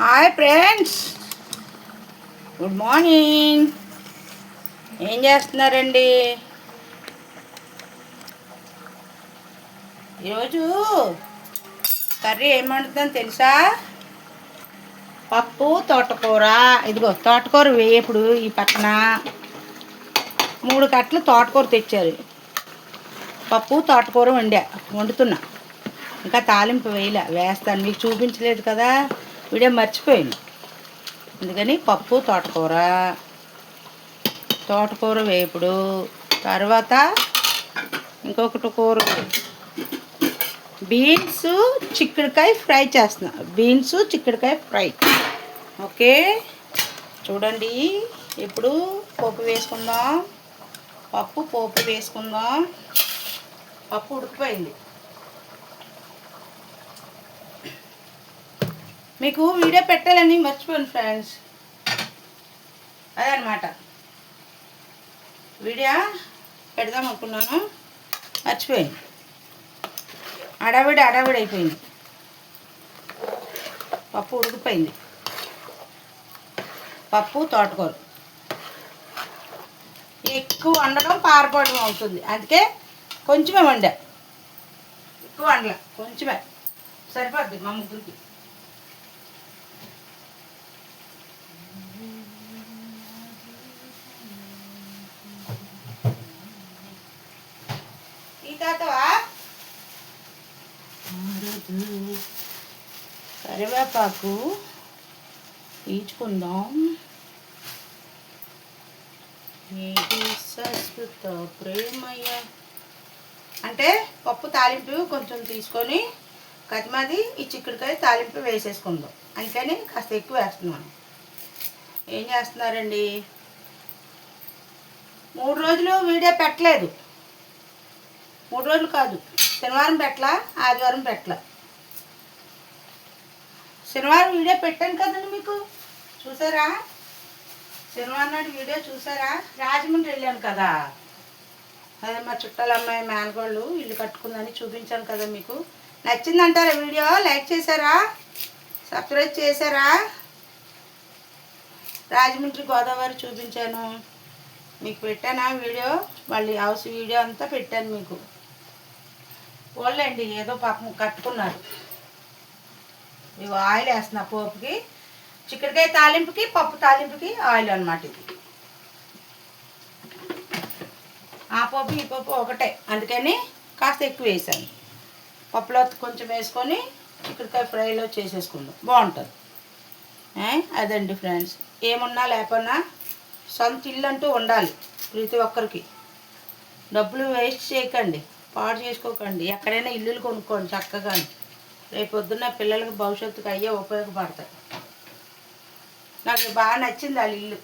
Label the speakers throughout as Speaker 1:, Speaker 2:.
Speaker 1: Hi friends, good morning. ఏం చేస్తున్నారండి? ఈరోజు కర్రీ ఏం వండుతుందని తెలుసా? పప్పు తోటకూర. ఇదిగో తోటకూర వేపుడు. ఈ పక్కన 3 కట్టలు తోటకూర తెచ్చారు. పప్పు తోటకూర వండుతున్నా. ఇంకా తాలింపు వేస్తాను. మీకు చూపించలేదు కదా, వీడియో మర్చిపోయింది. అందుకని పప్పు తోటకూర వేపుడు. తర్వాత ఇంకొకటి కూర, బీన్స్ చిక్కుడుకాయ ఫ్రై చేస్తున్నా. బీన్స్ చిక్కుడుకాయ ఫ్రై. ఓకే, చూడండి. ఇప్పుడు పోపు వేసుకుందాం. పోపు వేసుకుందాం. పప్పు ఉడికిపోయింది. మీకు వీడియో పెట్టాలని మర్చిపోయాను ఫ్రెండ్స్. అదనమాట, వీడియో పెడదాం అనుకున్నాను, మర్చిపోయింది. అడావిడి అయిపోయింది. పప్పు ఉడికిపోయింది. పప్పు తోటకూర ఎక్కువ వండడం పారపడడం అవుతుంది. అందుకే కొంచెమే వండా. ఎక్కువ వండలే, కొంచెమే సరిపోద్ది మా ముగ్గురికి. ఈ తాతవా కరివేపాకు తీర్చుకుందాం. శాశ్వత ప్రేమయ్య అంటే పప్పు తాలింపు కొంచెం తీసుకొని కదిమాది ఈ చిక్కుడుకాయ తాలింపు వేసేసుకుందాం. అందుకని కాస్త ఎక్కువ వేస్తున్నాను. ఏం చేస్తున్నారండి? 3 రోజులు వీడియో పెట్టలేదు. 3 రోజులు కాదు, శనివారం పెట్టలా, ఆదివారం పెట్టలా. శనివారం వీడియో పెట్టాను కదండి, మీకు చూసారా? శనివారం నాడు వీడియో చూసారా? రాజమండ్రి వెళ్ళాను కదా, అదే మా చుట్టాల అమ్మాయి మేనగోళ్ళు ఇల్లు కట్టుకుందని చూపించాను కదా. మీకు నచ్చిందంటారా వీడియో? లైక్ చేశారా? సబ్స్క్రైబ్ చేశారా? రాజమండ్రి గోదావరి చూపించాను మీకు. పెట్టానా వీడియో? మళ్ళీ హౌస్ వీడియో అంతా పెట్టాను మీకు. వాళ్ళండి ఏదో పాపం కట్టుకున్నారు. ఇవి ఆయిల్ వేస్తున్నా పోపుకి, చిక్కుడుకాయ తాలింపుకి, పప్పు తాలింపుకి ఆయిల్ అన్నమాట. ఇది ఆ పప్పు ఈ పప్పు ఒకటే, అందుకని కాస్త ఎక్కువ వేసాను. పప్పులో కొంచెం వేసుకొని చిక్కుడుకాయ ఫ్రైలో చేసేసుకుందాం, బాగుంటుంది. అదండి ఫ్రెండ్స్. ఏమున్నా లేకున్నా సొంత ఇల్లు అంటూ ఉండాలి ప్రతి ఒక్కరికి. డబ్బులు వేస్ట్ చేయకండి, పాడు చేసుకోకండి. ఎక్కడైనా ఇల్లులు కొనుక్కోండి చక్కగా. రేపొద్దున్న పిల్లలకి భవిష్యత్తుకు అయ్యే ఉపయోగపడతాయి. నాకు బాగా నచ్చింది వాళ్ళ ఇల్లు.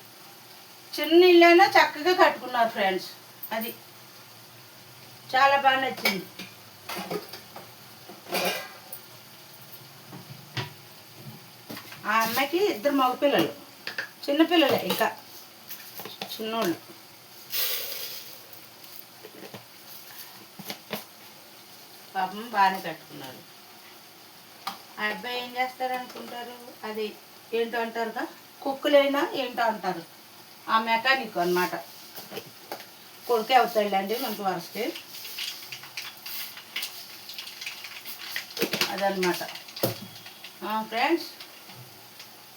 Speaker 1: చిన్న ఇల్లు అయినా చక్కగా కట్టుకున్నారు ఫ్రెండ్స్. అది చాలా బాగా నచ్చింది. ఆ అమ్మాయికి 2 మగపిల్లలు, చిన్నపిల్లలే, ఇంకా చిన్నోళ్ళు. పాపం బాగానే కట్టుకున్నారు. ఆ అబ్బాయి ఏం చేస్తారు అనుకుంటారు? అది ఏంటో అంటారుగా, కుక్కులైనా ఏంటో అంటారు. ఆ మెకానిక్ అన్నమాట. కొడుకే అవుతాడండి మనకు వరుసకి. అదనమాట ఫ్రెండ్స్.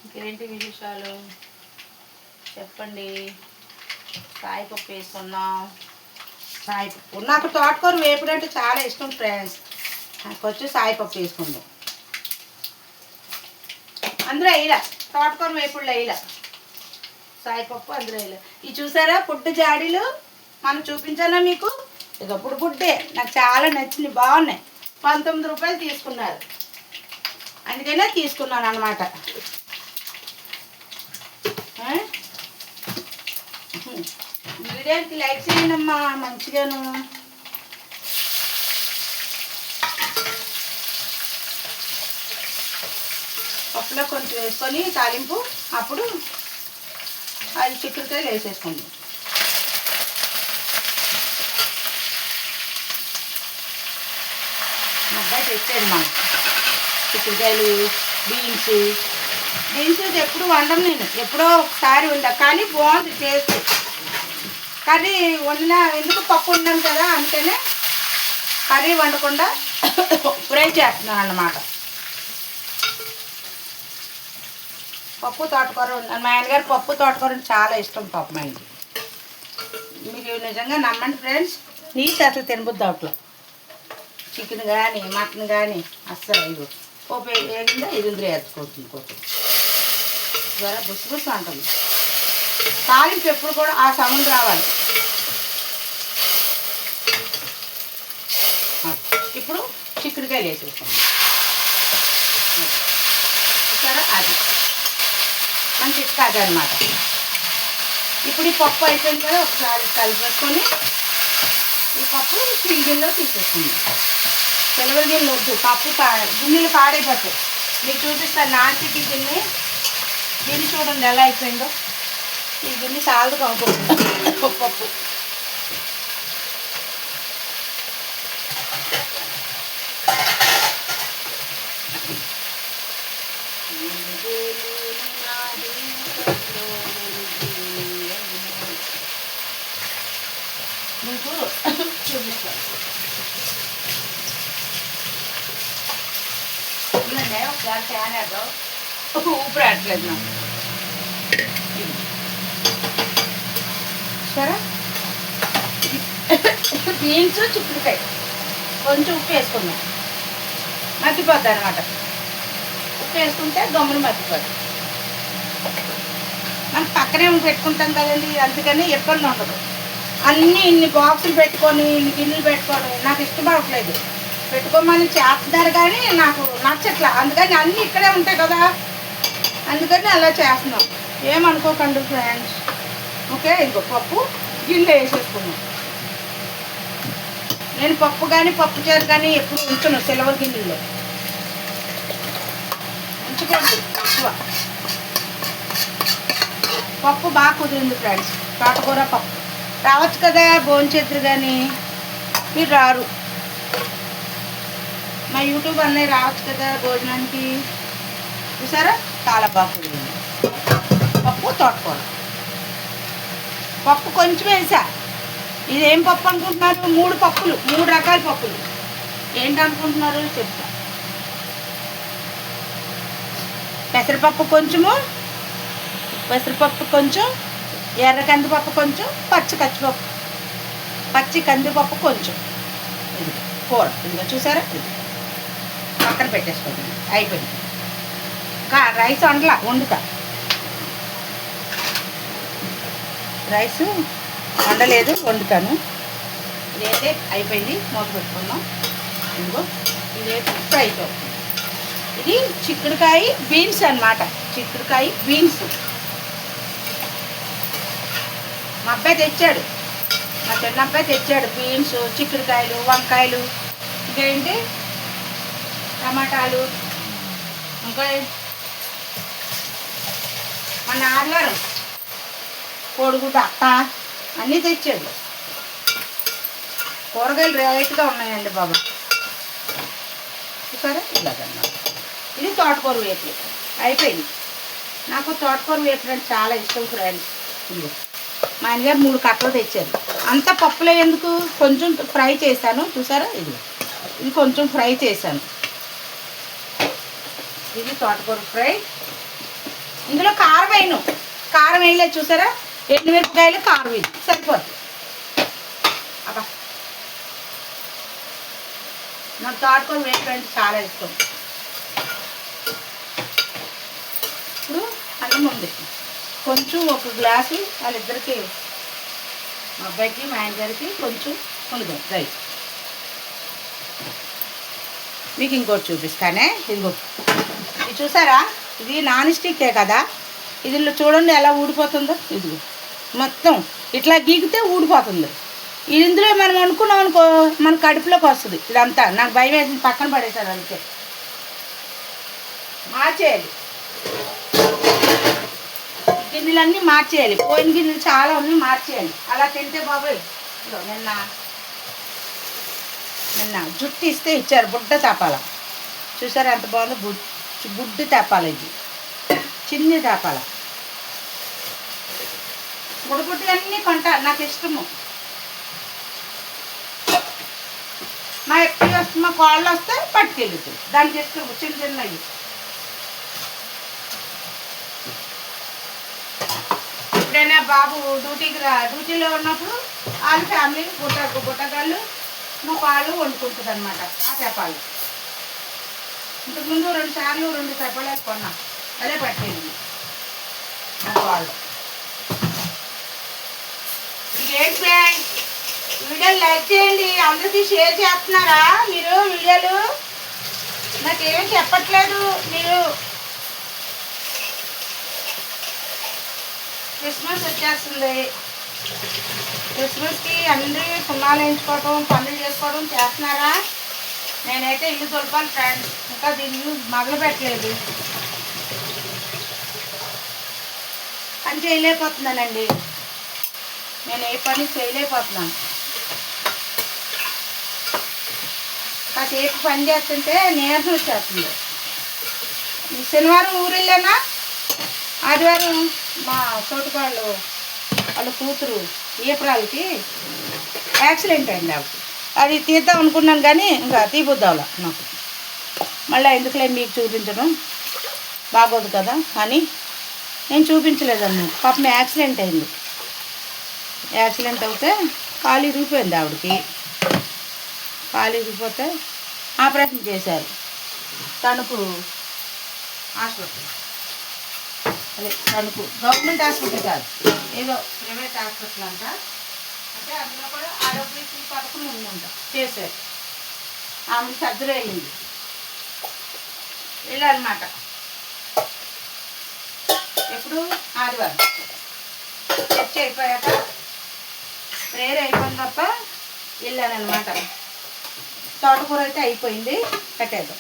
Speaker 1: ఇంకేంటి విశేషాలు చెప్పండి. సాయిపప్పు వేసుకున్నాం. సాయిపప్పు నాకు తోటకూర వేపుడు అంటే చాలా ఇష్టం ఫ్రెండ్స్. నాకు వచ్చి సాయిపప్పు వేసుకుందాం. అందులో వేయలే, తోటకూర వేపుడులో వేయలే సాయిపప్పు, అందులో వేయలే. ఇవి చూసారా పుట్టు జాడీలు? మనం చూపించానా మీకు? ఇక పుడ్డే నాకు చాలా నచ్చింది, బాగున్నాయి. 19 రూపాయలు తీసుకున్నారు, అందుకనే తీసుకున్నాను అనమాట. వీడియోకి లైక్ చేయండి అమ్మా, మంచిగాను. పప్పులో కొంచెం వేసుకొని తాలింపు, అప్పుడు అది చిక్కుడుకాయలు వేసేసుకోండి. మా అబ్బాయి తెచ్చాడు మా చిక్కుడుకాయలు, బీన్స్, బీన్స్ ఎప్పుడు వండను నేను, ఎప్పుడో ఒకసారి వండా, కానీ బాగుంది టేస్ట్. కర్రీ వండినా ఎందుకు పప్పు వండాను కదా, అందుకనే కర్రీ వండకుండా ఫ్రై చేస్తున్నాను అన్నమాట. పప్పు తోటకూర మా ఆయనగారు పప్పు తోటకూర చాలా ఇష్టం పాపం ఆయనకి. మీకు నిజంగా నమ్మండి ఫ్రెండ్స్, నీటి అసలు తినబుద్ది అవట్లో. చికెన్ కానీ మటన్ కానీ అస్సలు ఇది పోపు వేగిందా ఇది ఇందులో వేసుకోవచ్చు. పోపు జ్వర బుస్సు బుస్సు అంటుంది. తాలింపు ఎప్పుడు కూడా ఆ సౌండ్ రావాలి. ఇప్పుడు చిక్కుడుకాయలు వేసేసుకోండి. సరే అది మంచి చిక్కాది అనమాట. ఇప్పుడు ఈ పప్పు అయిపోయింది కదా, ఒకసారి కలిపేసుకొని ఈ పప్పు స్టీల్ గిన్నెలో తీసేసుకుంది. సిల్వర్ గిన్నెలు వద్దు, పప్పు గిన్నెలు పాడైపోతాయి. మీకు చూపిస్తాను నాన్స్టిక్ గిన్నె. గిన్నె చూడండి ఎలా అయిపోయిందో. ఈ గిన్నె సాలదు కాకపోతుంది పప్పు. మీకు చూపిస్తాను ఒకసారి ఫ్యాన్ వేద్దాం. ఊపిరి ఆడట్లేదు నాకు. సరే బీన్స్ చిక్కుడుకాయ కొంచెం ఉప్పు వేసుకుందాం, మగ్గిపోద్ది అనమాట. ఉప్పు వేసుకుంటే గమ్మును మగ్గిపోద్ది. మనం పక్కనే పెట్టుకుంటాం కదండి, అందుకని ఇబ్బంది ఉండదు. అన్నీ ఇన్ని బాక్సులు పెట్టుకొని ఇన్ని గిన్నెలు పెట్టుకొని నాకు ఇష్టపడట్లేదు. పెట్టుకోమని చేస్తున్నారు కానీ నాకు నచ్చట్లా, అందుకని అన్నీ ఇక్కడే ఉంటాయి కదా, అందుకని అలా చేస్తున్నాం. ఏమనుకోకండి ఫ్రెండ్స్. ఓకే, ఇంకో పప్పు గిన్నె వేసేసుకున్నాం. నేను పప్పు కానీ పప్పు చారు కానీ ఎప్పుడు ఉంచను సిల్వర్ గిన్నెల్లో, ఉంచుకోండి ఎక్కువ. పప్పు బాగా కుదిరింది ఫ్రెండ్స్, తోటకూర పప్పు. రావచ్చు కదా భోంచేద్దరు, కానీ మీరు రారు. మా యూట్యూబ్ అన్నయ్య రావచ్చు కదా భోజనానికి. చూసారా చాలా బాగా కుదిరింది పప్పు తోటకూర. పప్పు కొంచెం వేసా. ఇదేం పప్పు అనుకుంటున్నారు? 3 పప్పులు, 3 రకాల పప్పులు. ఏంటనుకుంటున్నారు చెప్తా. పెసరపప్పు కొంచెము, పెసరపప్పు కొంచెం, ఎర్ర కందిపప్పు కొంచెం, పచ్చి కందిపప్పు కొంచెం. ఇది కూర ఇదిగో చూసారా, ఇది పక్కన పెట్టేసుకోండి. అయిపోయింది. రైస్ వండుతా. రైస్ వండలేదు, వండుతాను. ఇదైతే అయిపోయింది, మూత పెట్టుకుందాం. ఇదిగో ఇదైతే ఫ్రై అవుతుంది. ఇది చిక్కుడుకాయ బీన్స్ అన్నమాట. చిక్కుడుకాయ బీన్స్ మా అబ్బాయి తెచ్చాడు, మా చిన్న అబ్బాయి తెచ్చాడు. బీన్స్, చిక్కుడుకాయలు, వంకాయలు, ఇంకేంటి టమాటాలు, ఇంకా మా నాన్నగారు కోడిగుడ్డు అట్ట అన్నీ తెచ్చాడు. కూరగాయలు రేట్గా ఉన్నాయండి బాబు. సరే ఇలాగన్నమాట. ఇది తోటకూర వేపులు అయిపోయింది. నాకు తోటకూర వేపులు అంటే చాలా ఇష్టం ఫ్రెండ్స్. ఇది మా ఆయనగారు 3 కట్టలు తెచ్చారు. అంత పప్పులో ఎందుకు, కొంచెం ఫ్రై చేశాను. చూసారా, ఇది కొంచెం ఫ్రై చేశాను. ఇది తోటకూర ఫ్రై. ఇందులో కారం వేయలేదు చూసారా, ఎండుమిరపకాయలు, కారం వేసి సరిపోతుంది. అబ్బా నాకు తోటకూర వేపులు అంటే చాలా ఇష్టం. ఇప్పుడు అన్నం ఉంది కొంచెం, 1 గ్లాసు వాళ్ళిద్దరికి, మా అబ్బాయికి మా ఆయన గారికి కొంచెం ఉండదు రైస్. మీకు ఇంకోటి చూపిస్తానే. ఇదిగో ఇది చూసారా, ఇది నాన్ స్టిక్కే కదా. ఇది చూడండి ఎలా ఊడిపోతుందో. ఇదిగో మొత్తం ఇట్లా గీకితే ఊడిపోతుంది. ఇందులో మనం అనుకున్నాం అనుకో, మన కడుపులోకి వస్తుంది ఇదంతా. నాకు భయం వేసింది, పక్కన పడేశాను. అందుకే మార్చేయాలి, గిన్నెలన్నీ మార్చేయాలి. పోయిన గిన్నెలు చాలా ఉన్నాయి, మార్చేయాలి. అలా తింటే బాబాయ్. నిన్న జుట్టు ఇస్తే ఇచ్చారు, బుడ్డ తెప్పాల. చూసారా ఎంత బాగుందో, బుడ్డు తెప్పాలి. ఇది చిన్ని చేపాల బుడబుడ్డి అన్నీ కొంటా, నాకు ఇష్టము. మా ఎక్కువ వస్తే మా కాళ్ళు వస్తే పట్టుకెళ్ళుతాయి, దానికి ఇష్టం చిన్న చిన్నవి. ఎప్పుడైనా బాబు డ్యూటీలో ఉన్నప్పుడు వాళ్ళ ఫ్యామిలీ బుట్టగాళ్ళు మా కాళ్ళు వండుకుంటుంది అనమాట. ఆ చేపాలు ఇంతకుముందు 2 సార్లు 2 చేపలు కొన్నా, అదే పట్టేది మా కాళ్ళు. ఏంటి ఫ్రెండ్స్, వీడియోలు లైక్ చేయండి. అందరికీ షేర్ చేస్తున్నారా మీరు? వీడియోలు నాకేం చెప్పట్లేదు మీరు. క్రిస్మస్ వచ్చేస్తుంది. క్రిస్మస్కి అందరూ సున్నాలు వేయించుకోవడం, పనులు చేసుకోవడం చేస్తున్నారా? నేనైతే ఇల్లు తొలపాలి ఫ్రెండ్స్, ఇంకా దీన్ని మొదలు పెట్టలేదు. పని చేయలేకపోతున్నానండి, నేను ఏ పని చేయలేకపోతున్నాను. కాసేపు పని చేస్తుంటే నీరసం వచ్చేస్తుంది. ఈ శనివారం ఊరు వెళ్ళానా, ఆదివారం మా తోటకాళ్ళు వాళ్ళ కూతురు ఈపరాలకి యాక్సిడెంట్ అయింది. అది తీద్దాం అనుకున్నాను కానీ ఇంకా తీపుద్దాంలా నాకు. మళ్ళీ ఎందుకులే మీకు చూపించడం బాగోదు కదా అని నేను చూపించలేదన్నమాట. పాపం యాక్సిడెంట్ అయింది. యాక్సిడెంట్ అవుతే కాలు ఇరిగిపోయింది ఆవిడకి. కాలు ఇరిగిపోతే ఆపరేషన్ చేశారు. తణుకు హాస్పిటల్, అదే తణుకు గవర్నమెంట్ హాస్పిటల్ కాదు, ఏదో ప్రైవేట్ హాస్పిటల్ అంట. అంటే అందులో కూడా ఆరోగ్యశ్రీ పథకం ఉందంట, చేశారు. ఆమె సర్జరీ అయింది. వెళ్ళాలన్నమాట. ఎప్పుడు ఆదివారం చర్చ అయిపోయాక ప్రేయర్ అయిపోయిన తప్ప వెళ్ళానమాట. తోటకూర అయితే అయిపోయింది, కట్టేద్దాం.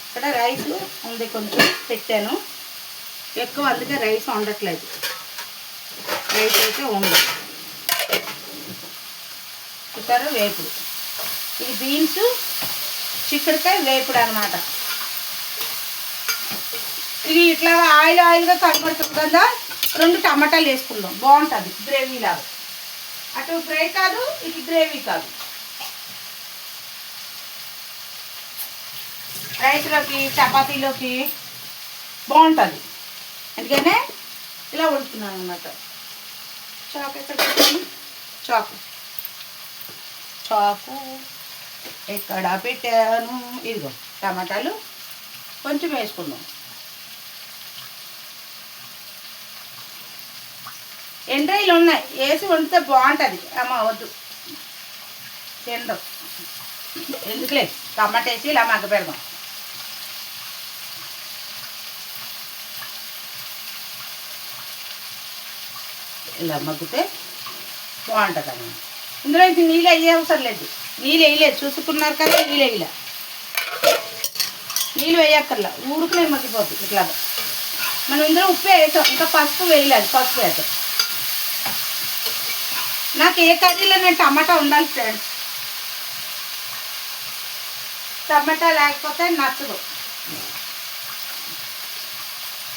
Speaker 1: ఇక్కడ రైస్ ఉంది, కొంచెం పెట్టాను ఎక్కువ, అందుకే రైస్ వండట్లేదు. రైస్ అయితే ఉండదు. చూసారు వేపుడు, ఇది బీన్స్ చిక్కుడుకాయ వేపుడు అనమాట. ఇది ఇట్లా ఆయిల్గా కనబడుతుంది కదా. 2 టమాటాలు వేసుకుందాం, బాగుంటుంది గ్రేవీ లాగా. అటు ఫ్రై కాదు, ఇటు గ్రేవీ కాదు. రైస్లోకి చపాతీలోకి బాగుంటుంది, అందుకనే ఇలా వండుతున్నాను అనమాట. చాకు ఎక్కడ పెట్టాను? చాకు ఎక్కడ పెట్టాను? ఇదిగో టమాటాలు కొంచెం వేసుకుందాం. ఎండ్రాయిలు ఉన్నాయి, వేసి వండితే బాగుంటుంది. అమ్మ వద్దు తినడం ఎందుకులే, టమాటా వేసి ఇలా మగ్గ పెడదాం. ఇలా మగ్గితే బాగుంటుంది అన్నమాట. ఇందులో ఇది నీళ్ళు అయ్యే అవసరం లేదు, నీళ్ళు వేయలేదు చూసుకున్నారు కదా. నీళ్ళు వేయక్కర్లా, ఊరుకునే మగ్గిపోతుంది ఇట్లాగా. మనం ఇందులో ఉప్పు వేసాం, ఇంకా పసుపు వేయలేదు, పసుపు వేద్దాం. నాకు ఏ కర్రీలోనే టమాటా ఉండాలి ఫ్రెండ్స్, టమాటా లేకపోతే నచ్చదు.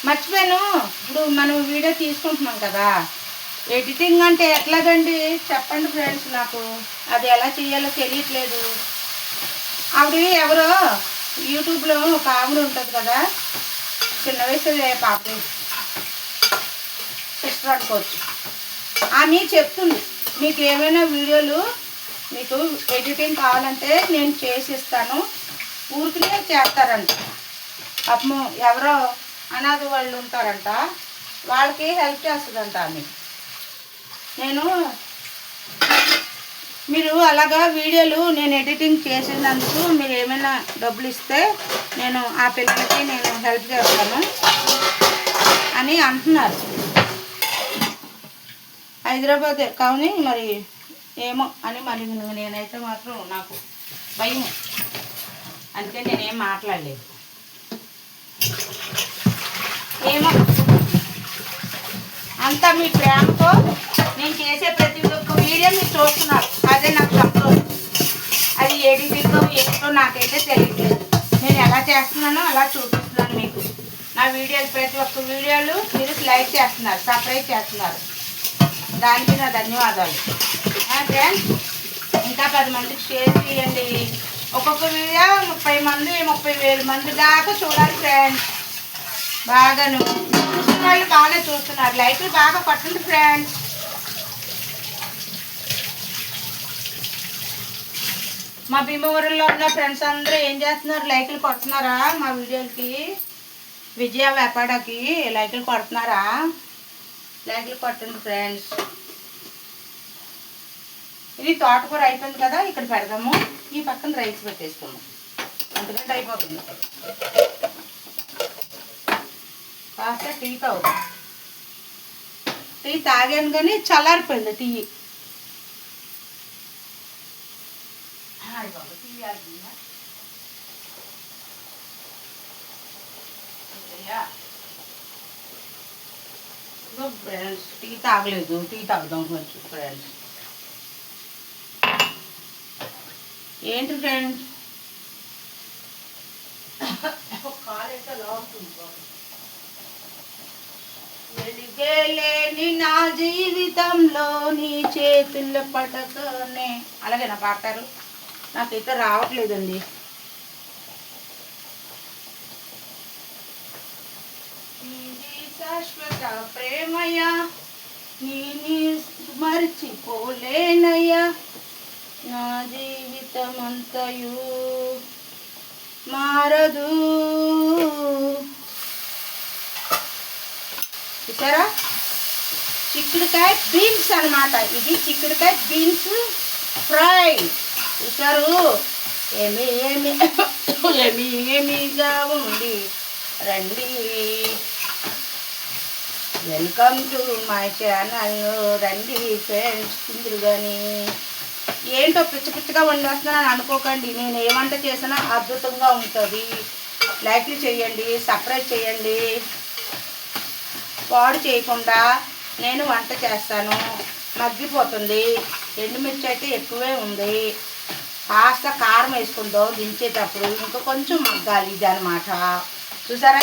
Speaker 1: మర్చిపోయాను, ఇప్పుడు మనం వీడియో తీసుకుంటున్నాం కదా, ఎడిటింగ్ అంటే ఎట్లాగండి చెప్పండి ఫ్రెండ్స్. నాకు అది ఎలా చేయాలో తెలియట్లేదు. ఆవిడ ఎవరో యూట్యూబ్లో ఒక ఆవిడ ఉంటుంది కదా, చిన్న వయసు పాప, సిస్టర్ అనుకోవచ్చు. ఆమె చెప్తుంది, మీకు ఏమైనా వీడియోలు మీకు ఎడిటింగ్ కావాలంటే నేను చేసి ఇస్తాను, ఊరికినే చేస్తారంట. పాపం ఎవరో అనాథ వాళ్ళు ఉంటారంట, వాళ్ళకి హెల్ప్ చేస్తుందంట ఆమె. మీరు అలాగా వీడియోలు నేను ఎడిటింగ్ చేసినందుకు మీరు ఏమైనా డబ్బులు ఇస్తే నేను ఆ పిల్లలకి నేను హెల్ప్ చేస్తాను అని అంటున్నారు. హైదరాబాద్ కానీ మరి ఏమో అని మళ్ళీ నేనైతే మాత్రం నాకు భయం, అందుకే నేనేం మాట్లాడలేదు. ఏమో అంతా మీ ప్రేమతో నేను చేసే ప్రతి ఒక్క వీడియో మీరు చూస్తున్నారు, అదే నాకు సంతోషం. అది ఎడిటింగ్ ఏంటో నాకైతే తెలియట్లేదు, నేను ఎలా చేస్తున్నానో అలా చూపిస్తున్నాను మీకు. నా వీడియోలు ప్రతి ఒక్క వీడియోలు మీరు లైక్ చేస్తున్నారు, సబ్స్క్రైబ్ చేస్తున్నారు. దానికి నా ధన్యవాదాలు ఫ్రెండ్స్. ఇంకా 10 మందికి షేర్ చేయండి. ఒక్కొక్క వీడియో 30,000 మంది దాకా చూడాలి ఫ్రెండ్స్. బాగాను చూసిన వాళ్ళు బాగా చూస్తున్నారు. లైక్లు బాగా కొట్టండి ఫ్రెండ్స్. మా భీమవరంలో ఉన్న ఫ్రెండ్స్ అందరూ ఏం చేస్తున్నారు? లైక్లు కొడుతున్నారా? మా వీడియోలకి విజయ వ్యాపారకి లైక్లు కొడుతున్నారా? లైక్లు కొట్టండి ఫ్రెండ్స్. ఇది తోటకూర అయిపోయింది కదా, ఇక్కడ పెడదాము. ఈ పక్కన రైస్ పెట్టేసుకుందాం, అందుకంటే అయిపోతుంది. కాస్త టీ తాగుతాం. టీ తాగాను కానీ చల్లారిపోయింది టీ. ఫ్రెండ్స్ టీ తాగలేదు, టీ తాగుదాం కొంచెం ఫ్రెండ్స్. ఏంటి ఫ్రెండ్స్ కాలైతే లాగుతుంది. వెలిగేలేని నా జీవితంలో నీ చేతుల్లో పడకనే, అలాగేనా పాడతారు? నాకైతే రావట్లేదండి. శాశ్వత ప్రేమయ్యా నీ మర్చిపోలేనయ్యా, నా జీవితమంతయు మారదు. చూసారా? చిక్కుడుకాయ బీన్స్ అన్నమాట. ఇది చిక్కుడుకాయ బీన్స్ ఫ్రై. చూసారు? ఏమిగా ఉంది. రండి, వెల్కమ్ టు మై ఛానల్. రండి ఫ్రెండ్స్, తిందురు కానీ. ఏంటో పిచ్చి పిచ్చిగా వండేస్తున్నాను అనుకోకండి. నేను ఏ వంట చేసినా అద్భుతంగా ఉంటుంది. లైక్లు చేయండి, సబ్స్క్రైబ్ చేయండి. పాడు చేయకుండా నేను వంట చేస్తాను. మగ్గిపోతుంది, ఎండుమిర్చి అయితే ఎక్కువే ఉంది. కాస్త కారం వేసుకుందాం దించేటప్పుడు, ఇంకా కొంచెం మగ్గాలి ఇది అనమాట. చూసారా?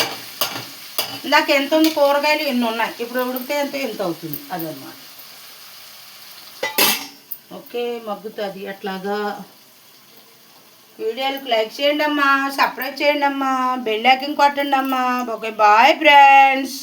Speaker 1: ఇందాక ఎంత ఉంది? కూరగాయలు ఎన్ని ఉన్నాయి, ఇప్పుడు ఉడికితే ఎంత అవుతుంది అదనమాట. ఓకే, మగ్గుతుంది అట్లాగా. వీడియోలకు లైక్ చేయండి అమ్మా, సబ్స్క్రైబ్ చేయండి అమ్మా, బెల్ ఐకాన్ కొట్టండి అమ్మా. Okay, bye friends.